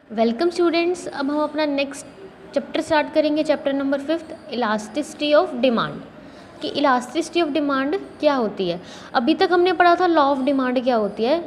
Welcome students. अब हम अपना नेक्स्ट चैप्टर स्टार्ट करेंगे, chapter number 5, elasticity of demand. कि इलास्टिसिटी ऑफ डिमांड क्या होती है। अभी तक हमने पढ़ा था लॉ ऑफ डिमांड क्या होती है।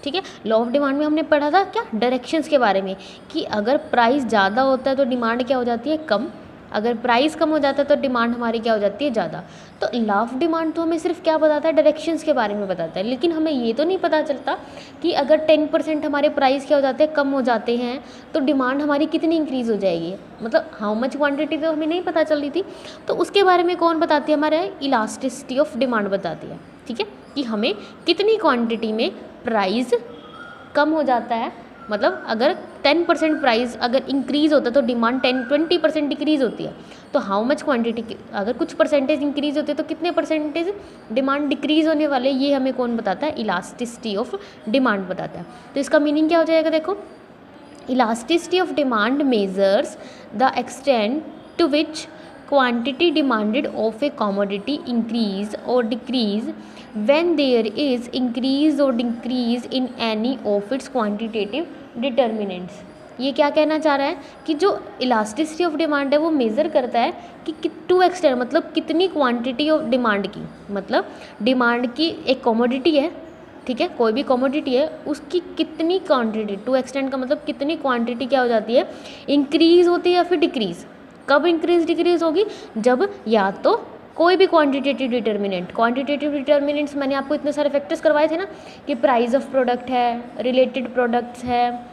ठीक है, लॉ ऑफ डिमांड में हमने पढ़ा था क्या, डायरेक्शंस के बारे में, कि अगर प्राइस ज़्यादा होता है तो डिमांड क्या हो जाती है, कम। अगर प्राइस कम हो जाता है तो डिमांड हमारी क्या हो जाती है, ज़्यादा। तो लॉ ऑफ डिमांड तो हमें सिर्फ क्या बताता है, डायरेक्शंस के बारे में बताता है, लेकिन हमें ये तो नहीं पता चलता कि अगर 10% हमारे प्राइस क्या हो जाते हैं, कम हो जाते हैं, तो डिमांड हमारी कितनी इंक्रीज़ हो जाएगी। मतलब हाउ मच क्वांटिटी तो हमें नहीं पता चल रही थी। तो उसके बारे में कौन बताती है, हमारे इलास्टिसिटी ऑफ डिमांड बताती है। ठीक है, कि हमें कितनी क्वांटिटी में प्राइस कम हो जाता है। मतलब अगर 10% प्राइस अगर इंक्रीज़ होता है तो डिमांड 20% डिक्रीज़ होती है। तो हाउ मच क्वांटिटी, अगर कुछ परसेंटेज इंक्रीज़ होते हैं तो कितने परसेंटेज डिमांड डिक्रीज़ होने वाले, ये हमें कौन बताता है, इलास्टिसिटी ऑफ डिमांड बताता है। तो इसका मीनिंग क्या हो जाएगा, देखो, elasticity of demand measures the extent to which quantity demanded of a commodity increase or decrease when there is increase or decrease in any of its quantitative determinants। ये क्या कहना चाह रहा है कि जो इलास्टिसिटी ऑफ डिमांड है वो मेज़र करता है कि टू एक्सटेंट, मतलब कितनी क्वांटिटी ऑफ डिमांड की, मतलब डिमांड की एक कमोडिटी है, ठीक है, कोई भी कमोडिटी है, उसकी कितनी क्वांटिटी, टू एक्सटेंट का मतलब कितनी क्वांटिटी क्या हो जाती है, इंक्रीज़ होती है या फिर डिक्रीज़। कब इंक्रीज डिक्रीज होगी, जब या तो कोई भी क्वांटिटेटिव डिटर्मिनेंट्स मैंने आपको इतने सारे फैक्टर्स करवाए थे ना, कि प्राइस ऑफ प्रोडक्ट है, रिलेटेड प्रोडक्ट्स है,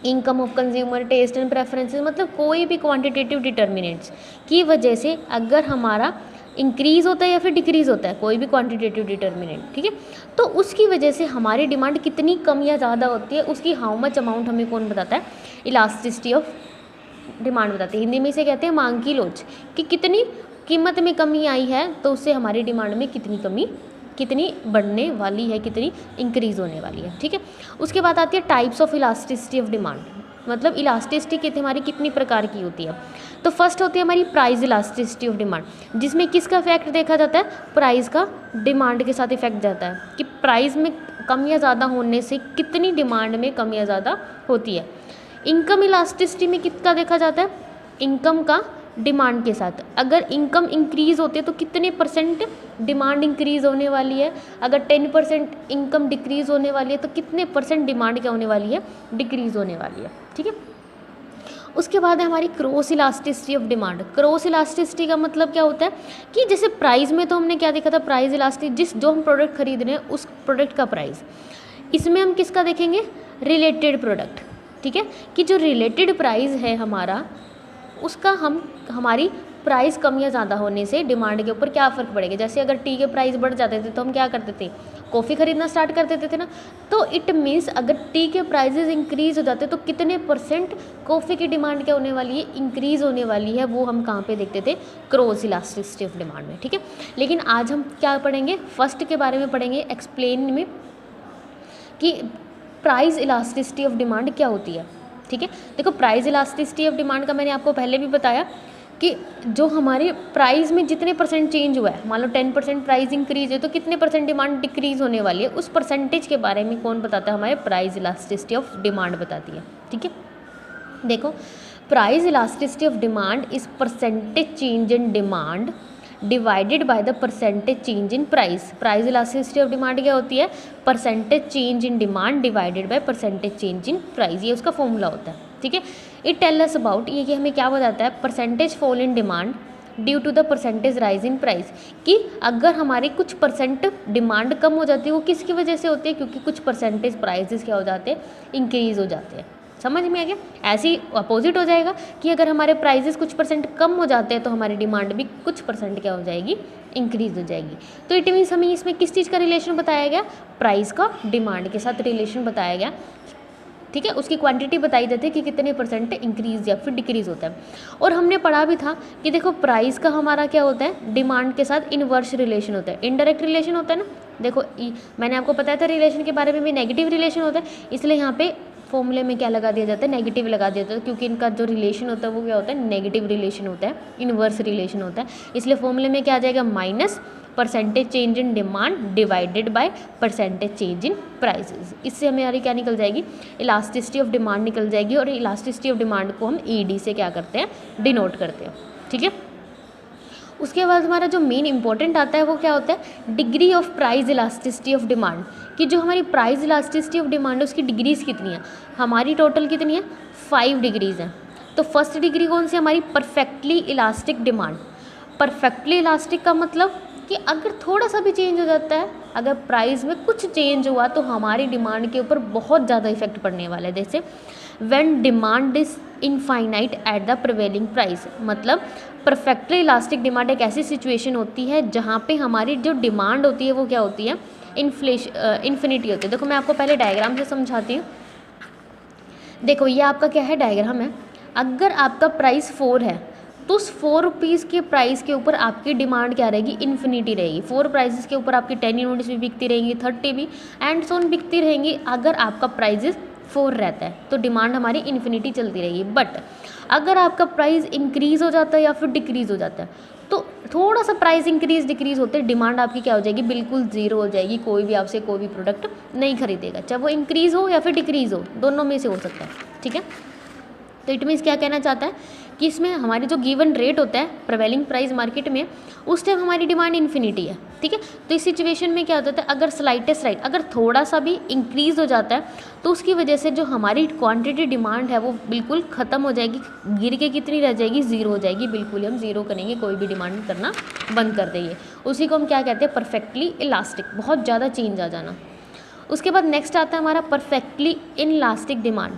income of consumer, taste and preferences, मतलब कोई भी क्वांटिटेटिव डिटर्मिनेंट्स की वजह से अगर हमारा इंक्रीज़ होता है या फिर डिक्रीज़ होता है कोई भी क्वांटिटेटिव डिटर्मिनेंट, ठीक है, तो उसकी वजह से हमारी डिमांड कितनी कम या ज़्यादा होती है, उसकी हाउ मच अमाउंट हमें कौन बताता है, इलास्टिसिटी ऑफ डिमांड बताती है। हिंदी में इसे कहते हैं मांग की लोच, कि कितनी कीमत में कमी आई है तो उससे हमारी डिमांड में कितनी बढ़ने वाली है, कितनी इंक्रीज़ होने वाली है। ठीक है, उसके बाद आती है types of elasticity of demand, मतलब इलास्टिसिटी हमारी कितनी प्रकार की होती है। तो फर्स्ट होती है हमारी प्राइस इलास्टिसिटी ऑफ डिमांड, जिसमें किसका इफेक्ट देखा जाता है, प्राइस का डिमांड के साथ इफेक्ट जाता है, कि प्राइस में कम या ज़्यादा होने से कितनी डिमांड में कम या ज़्यादा होती है। इनकम इलास्टिसिटी में किसका देखा जाता है, इनकम का डिमांड के साथ, अगर इनकम इंक्रीज़ होती है तो कितने परसेंट डिमांड इंक्रीज़ होने वाली है, अगर 10% इनकम डिक्रीज़ होने वाली है तो कितने परसेंट डिमांड क्या होने वाली है, डिक्रीज़ होने वाली है। ठीक है, उसके बाद है हमारी cross elasticity of demand. Cross elasticity का मतलब क्या होता है, कि जैसे प्राइस में तो हमने क्या देखा था, प्राइस इलास्टिसिटी, जो हम प्रोडक्ट खरीद रहे हैं उस प्रोडक्ट का प्राइस, इसमें हम किसका देखेंगे, रिलेटेड प्रोडक्ट। ठीक है, कि जो रिलेटेड प्राइस है हमारा, उसका हमारी प्राइस कम या ज़्यादा होने से डिमांड के ऊपर क्या फ़र्क पड़ेगा। जैसे अगर टी के प्राइस बढ़ जाते थे तो हम क्या करते थे, कॉफ़ी ख़रीदना स्टार्ट कर देते थे ना। तो इट मीन्स अगर टी के प्राइजेज इंक्रीज़ हो जाते तो कितने परसेंट कॉफ़ी की डिमांड क्या होने वाली है, इंक्रीज़ होने वाली है, वो हम कहाँ पे देखते थे, क्रॉस इलास्टिसिटी ऑफ डिमांड में। ठीक है, लेकिन आज हम क्या पढ़ेंगे, फर्स्ट के बारे में पढ़ेंगे, एक्सप्लेन में, कि प्राइस इलास्टिसिटी ऑफ डिमांड क्या होती है। ठीक है, देखो प्राइस इलास्टिसिटी ऑफ डिमांड का मैंने आपको पहले भी बताया कि जो हमारे प्राइस में जितने परसेंट चेंज हुआ है, मान लो 10% प्राइस इंक्रीज है तो कितने परसेंट डिमांड डिक्रीज होने वाली है, उस परसेंटेज के बारे में कौन बताता है, हमारे प्राइस इलास्टिसिटी ऑफ डिमांड बताती है। ठीक है, देखो price elasticity of demand is percentage change in demand divided by the percentage change in price. Price elasticity of demand क्या होती है, percentage change in demand divided by percentage change in price, ये उसका फॉर्मूला होता है। ठीक है, it tell us about, ये कि हमें क्या बताता है, percentage fall in demand due to the percentage rise in price, कि अगर हमारी कुछ परसेंट डिमांड कम हो जाती है वो किसकी वजह से होती है, क्योंकि कुछ परसेंटेज प्राइजेस क्या हो जाते हैं, इंक्रीज हो जाते हैं। समझ में आ गया, ऐसे ही अपोजिट हो जाएगा कि अगर हमारे प्राइजेस कुछ परसेंट कम हो जाते हैं तो हमारी डिमांड भी कुछ परसेंट क्या हो जाएगी, इंक्रीज हो जाएगी। तो इट मीन्स हमें इसमें किस चीज़ का रिलेशन बताया गया, प्राइस का डिमांड के साथ रिलेशन बताया गया। ठीक है, उसकी क्वांटिटी बताई जाती है कि कितने परसेंट इंक्रीज या फिर डिक्रीज होता है। और हमने पढ़ा भी था कि देखो प्राइस का हमारा क्या होता है, डिमांड के साथ इनवर्स रिलेशन होता है, इनडायरेक्ट रिलेशन होता है ना। देखो मैंने आपको बताया था रिलेशन के बारे में भी, नेगेटिव रिलेशन होता है, इसलिए यहाँ पे फॉर्मूले में क्या लगा दिया जाता है, नेगेटिव लगा दिया जाता है, क्योंकि इनका जो रिलेशन होता है वो क्या होता है, नेगेटिव रिलेशन होता है, इनवर्स रिलेशन होता है। इसलिए फॉर्मूले में क्या आ जाएगा, minus percentage change in demand divided by percentage change in prices. इससे हमारी क्या निकल जाएगी, इलास्टिसिटी ऑफ डिमांड निकल जाएगी। और इलास्टिसिटी ऑफ डिमांड को हम ईडी से क्या करते हैं, डिनोट करते हैं। ठीक है, उसके बाद हमारा जो मेन इंपॉर्टेंट आता है वो क्या होता है, degree of price elasticity of demand, कि जो हमारी प्राइस इलास्टिसिटी ऑफ डिमांड है उसकी डिग्रीज कितनी है। हमारी टोटल कितनी है, 5 डिग्रीज हैं। तो फर्स्ट डिग्री कौन सी, हमारी perfectly elastic demand. Perfectly elastic का मतलब कि अगर थोड़ा सा भी चेंज हो जाता है, अगर प्राइस में कुछ चेंज हुआ तो हमारी डिमांड के ऊपर बहुत ज़्यादा इफेक्ट पड़ने वाला है। जैसे when demand is infinite at the prevailing price, मतलब परफेक्टली इलास्टिक डिमांड एक ऐसी सिचुएशन होती है जहाँ पे हमारी जो डिमांड होती है वो क्या होती है, इन्फिनिटी होती है। देखो मैं आपको पहले डायग्राम से समझाती हूँ। देखो ये आपका क्या है, डायग्राम है। अगर आपका प्राइस 4 है तो उस 4 रुपीज़ के प्राइस के ऊपर आपकी डिमांड क्या रहेगी, इन्फिनिटी रहेगी। 4 प्राइसेस के ऊपर आपकी 10 यूनिट्स भी बिकती रहेंगी, 30 भी एंड सोन बिकती रहेंगी। अगर आपका प्राइस 4 रहता है तो डिमांड हमारी इन्फिनिटी चलती रहेगी। बट अगर आपका प्राइस इंक्रीज़ हो जाता है या फिर डिक्रीज़ हो जाता है, तो थोड़ा सा प्राइस इंक्रीज डिक्रीज़ होते डिमांड आपकी क्या हो जाएगी, बिल्कुल ज़ीरो हो जाएगी। कोई भी आपसे कोई भी प्रोडक्ट नहीं खरीदेगा, चाहे वो इंक्रीज़ हो या फिर डिक्रीज़ हो, दोनों में से हो सकता है। ठीक है, तो इट मीन्स क्या कहना चाहता है कि इसमें हमारी जो गिवन रेट होता है प्रिवेलिंग प्राइस मार्केट में, उस टाइम हमारी डिमांड इन्फिनिटी है। ठीक है, तो इस सिचुएशन में क्या होता है, अगर स्लाइटेस्ट राइट अगर थोड़ा सा भी इंक्रीज़ हो जाता है तो उसकी वजह से जो हमारी क्वांटिटी डिमांड है वो बिल्कुल ख़त्म हो जाएगी, गिर के कितनी रह जाएगी, ज़ीरो हो जाएगी। बिल्कुल हम ज़ीरो करेंगे, कोई भी डिमांड करना बंद कर देंगे। उसी को हम क्या कहते हैं, परफेक्टली इलास्टिक, बहुत ज़्यादा चेंज आ जाना। उसके बाद नेक्स्ट आता है हमारा perfectly inelastic demand.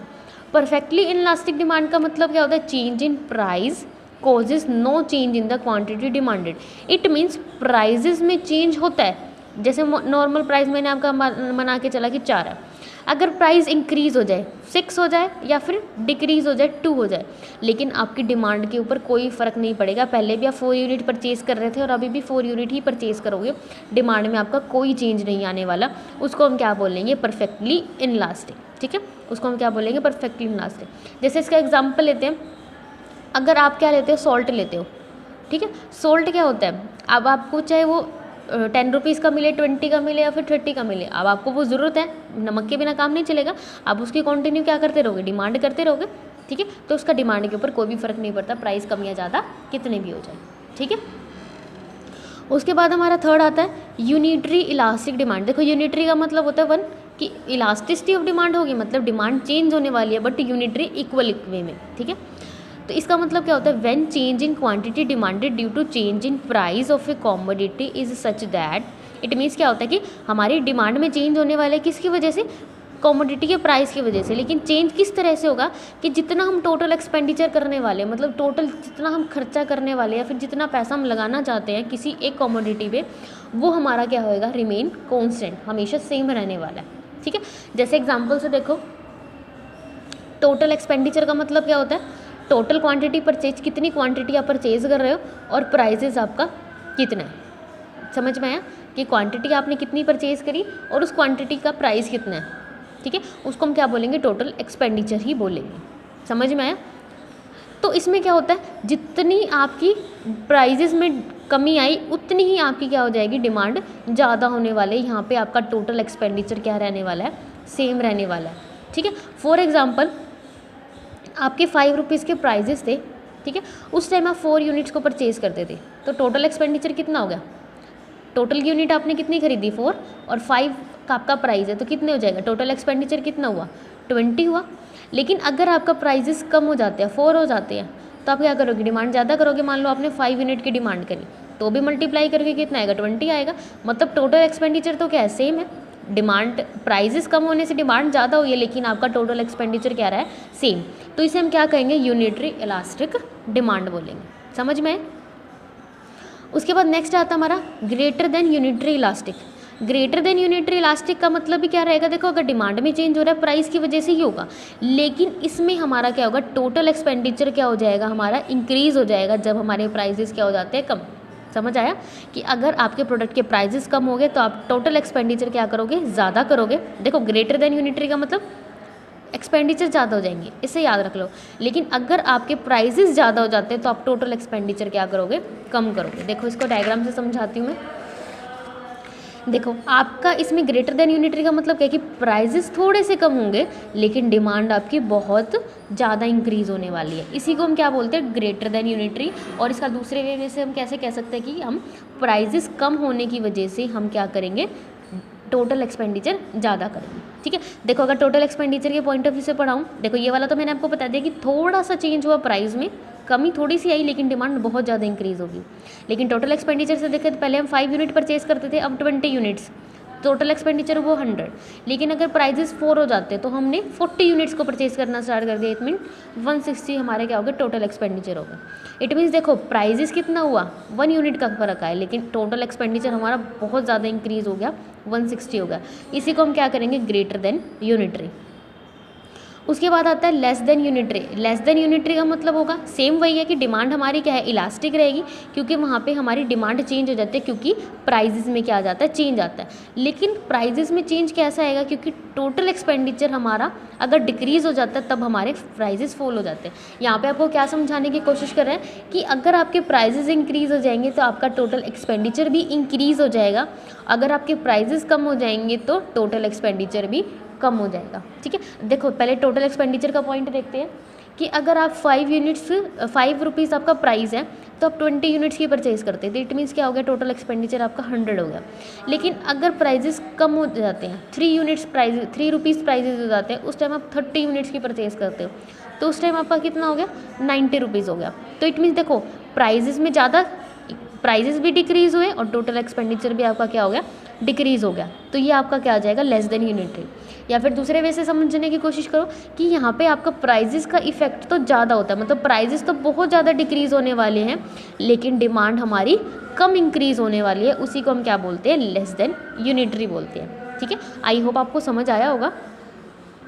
Perfectly inelastic demand का मतलब क्या होता है, change in price causes no change in the quantity demanded. It means prices में चेंज होता है। जैसे नॉर्मल प्राइस मैंने आपका बना के चला कि 4 है, अगर प्राइस इंक्रीज़ हो जाए 6 हो जाए या फिर डिक्रीज़ हो जाए 2 हो जाए, लेकिन आपकी डिमांड के ऊपर कोई फ़र्क नहीं पड़ेगा। पहले भी आप 4 यूनिट परचेज़ कर रहे थे और अभी भी 4 यूनिट ही परचेज़ करोगे, डिमांड में आपका कोई चेंज नहीं आने वाला। उसको हम क्या बोलेंगे, परफेक्टली इनलास्टिक। ठीक है, उसको हम क्या बोलेंगे, परफेक्टली इनलास्टिक। जैसे इसका एग्जाम्पल लेते हैं, अगर आप क्या लेते हो, सॉल्ट लेते हो। ठीक है, सॉल्ट क्या होता है, अब आपको चाहे वो 10 रुपीज़ का मिले, 20 का मिले या फिर 30 का मिले, अब आपको वो ज़रूरत है, नमक के बिना काम नहीं चलेगा। आप उसकी कंटिन्यू क्या करते रहोगे, डिमांड करते रहोगे। ठीक है, तो उसका डिमांड के ऊपर कोई भी फ़र्क नहीं पड़ता, प्राइस कम या ज़्यादा कितने भी हो जाए। ठीक है, उसके बाद हमारा थर्ड आता है यूनिटरी इलास्टिक डिमांड। देखो यूनिटरी का मतलब होता है वन, कि इलास्टिसिटी ऑफ डिमांड होगी, मतलब डिमांड चेंज होने वाली है, बट यूनिटरी इक्वल वे में। ठीक है, तो इसका मतलब क्या होता है, when change in quantity demanded due to change in price of a commodity is such that, it means क्या होता है कि हमारी डिमांड में चेंज होने वाला है किसकी वजह से, कॉमोडिटी के प्राइस की वजह से। लेकिन चेंज किस तरह से होगा कि जितना हम टोटल एक्सपेंडिचर करने वाले हैं, मतलब टोटल जितना हम खर्चा करने वाले हैं या फिर जितना पैसा हम लगाना चाहते हैं किसी एक कॉमोडिटी पे, वो हमारा क्या होएगा, रिमेन कॉन्स्टेंट, हमेशा सेम रहने वाला है। ठीक है, जैसे एग्जाम्पल से देखो, टोटल एक्सपेंडिचर का मतलब क्या होता है, टोटल क्वांटिटी परचेज, कितनी क्वांटिटी आप परचेज कर रहे हो और प्राइजेज आपका कितना है। समझ में आया कि क्वांटिटी आपने कितनी परचेज करी और उस क्वांटिटी का प्राइस कितना है। ठीक है, उसको हम क्या बोलेंगे, टोटल एक्सपेंडिचर ही बोलेंगे। समझ में आया। तो इसमें क्या होता है, जितनी आपकी प्राइजेज में कमी आई उतनी ही आपकी क्या हो जाएगी, डिमांड ज़्यादा होने वाले। यहाँ पे आपका टोटल एक्सपेंडिचर क्या रहने वाला है, सेम रहने वाला है। ठीक है, फॉर एग्जांपल आपके 5 रुपीज़ के प्राइजेस थे। ठीक है, उस टाइम आप 4 यूनिट्स को परचेज़ करते थे, तो टोटल एक्सपेंडिचर कितना हो गया, टोटल यूनिट आपने कितनी खरीदी 4 और 5 का आपका प्राइस है, तो कितने हो जाएगा, टोटल एक्सपेंडिचर कितना हुआ, 20 हुआ। लेकिन अगर आपका प्राइजेस कम हो जाते हैं, 4 हो जाते हैं, तो आप क्या करोगे, डिमांड ज़्यादा करोगे। मान लो आपने 5 यूनिट की डिमांड करी, तो भी मल्टीप्लाई करके कितना आएगा, 20 आएगा। मतलब टोटल एक्सपेंडिचर तो क्या है, सेम है। डिमांड प्राइजेस कम होने से डिमांड ज़्यादा हुई है, लेकिन आपका टोटल एक्सपेंडिचर क्या रहा है, सेम। तो इसे हम क्या कहेंगे, यूनिटरी इलास्टिक डिमांड बोलेंगे। समझ में। उसके बाद नेक्स्ट आता हमारा greater than unitary elastic. Greater than unitary elastic का मतलब भी क्या रहेगा, देखो अगर डिमांड में चेंज हो रहा है प्राइस की वजह से ही होगा, लेकिन इसमें हमारा क्या होगा, टोटल एक्सपेंडिचर क्या हो जाएगा, हमारा इंक्रीज़ हो जाएगा जब हमारे प्राइजेस क्या हो जाते हैं, कम। समझ आया कि अगर आपके प्रोडक्ट के प्राइजेस कम हो गए तो आप टोटल एक्सपेंडिचर क्या करोगे, ज़्यादा करोगे। देखो ग्रेटर देन यूनिटरी का मतलब एक्सपेंडिचर ज़्यादा हो जाएंगे, इसे याद रख लो। लेकिन अगर आपके प्राइजेस ज़्यादा हो जाते हैं तो आप टोटल एक्सपेंडिचर क्या करोगे, कम करोगे। देखो इसको डायग्राम से समझाती हूँ मैं। देखो आपका इसमें ग्रेटर देन यूनिटरी का मतलब क्या है कि प्राइजेस थोड़े से कम होंगे लेकिन डिमांड आपकी बहुत ज़्यादा इंक्रीज़ होने वाली है, इसी को हम क्या बोलते हैं, ग्रेटर देन यूनिटरी। और इसका दूसरे वे में से हम कैसे कह सकते हैं कि हम प्राइजेस कम होने की वजह से हम क्या करेंगे, टोटल एक्सपेंडिचर ज़्यादा करेंगे। ठीक है, देखो अगर टोटल एक्सपेंडिचर के पॉइंट ऑफ व्यू से पढ़ाऊँ, देखो ये वाला तो मैंने आपको बता दिया कि थोड़ा सा चेंज हुआ प्राइस में, कमी थोड़ी सी आई लेकिन डिमांड बहुत ज़्यादा इंक्रीज़ होगी। लेकिन टोटल एक्सपेंडिचर से देखें तो पहले हम 5 यूनिट परचेज करते थे, अब 20 यूनिट्स, टोटल एक्सपेंडिचर वो 100। लेकिन अगर प्राइजेस 4 हो जाते तो हमने 40 यूनिट्स को परचेज करना स्टार्ट कर दिया, इट मीन 160 हमारे क्या हो गया, टोटल एक्सपेंडिचर होगा। इट मीन्स देखो प्राइजेस कितना हुआ, 1 यूनिट का फर्क आया लेकिन टोटल एक्सपेंडिचर हमारा बहुत ज़्यादा इंक्रीज़ हो गया, 160 हो गया। इसी को हम क्या करेंगे, ग्रेटर देन यूनिटरी। उसके बाद आता है less than unitary. Less than unitary का मतलब होगा सेम वही है कि डिमांड हमारी क्या है, इलास्टिक रहेगी, क्योंकि वहाँ पे हमारी डिमांड चेंज हो जाती है, क्योंकि प्राइजेस में क्या आ जाता है, चेंज आता है। लेकिन प्राइजेस में चेंज कैसा आएगा, क्योंकि टोटल एक्सपेंडिचर हमारा अगर डिक्रीज़ हो जाता है तब हमारे प्राइजेस फॉल हो जाते हैं। यहाँ पे आपको क्या समझाने की कोशिश कर रहे हैं कि अगर आपके प्राइजेस इंक्रीज़ हो जाएंगे तो आपका टोटल एक्सपेंडिचर भी इंक्रीज़ हो जाएगा, अगर आपके प्राइजेस कम हो जाएंगे तो टोटल एक्सपेंडिचर भी कम हो जाएगा। ठीक है, देखो पहले टोटल एक्सपेंडिचर का पॉइंट देखते हैं कि अगर आप 5 रुपीज़ आपका प्राइस है तो आप 20 यूनिट्स की परचेज करते हैं, तो इट मीन्स क्या हो गया, टोटल एक्सपेंडिचर आपका 100 हो गया। लेकिन अगर प्राइजेस कम हो जाते हैं, 3 रुपीज़ प्राइजेस हो जाते हैं, उस टाइम आप 30 यूनिट्स की परचेज करते हो तो उस टाइम आपका कितना हो गया, 90 रुपीज़ हो गया। तो इट मीन्स देखो प्राइजेस में ज़्यादा, प्राइजेस भी डिक्रीज़ हुए और टोटल एक्सपेंडिचर भी आपका क्या हो गया, डिक्रीज़ हो गया। तो ये आपका क्या आ जाएगा, लेस देन यूनिटरी। या फिर दूसरे वे से समझने की कोशिश करो कि यहाँ पे आपका प्राइजेस का इफेक्ट तो ज़्यादा होता है, मतलब प्राइजेस तो बहुत ज़्यादा डिक्रीज़ होने वाले हैं लेकिन डिमांड हमारी कम इंक्रीज़ होने वाली है, उसी को हम क्या बोलते हैं, लेस देन यूनिटरी बोलते हैं। ठीक है, आई होप आपको समझ आया होगा।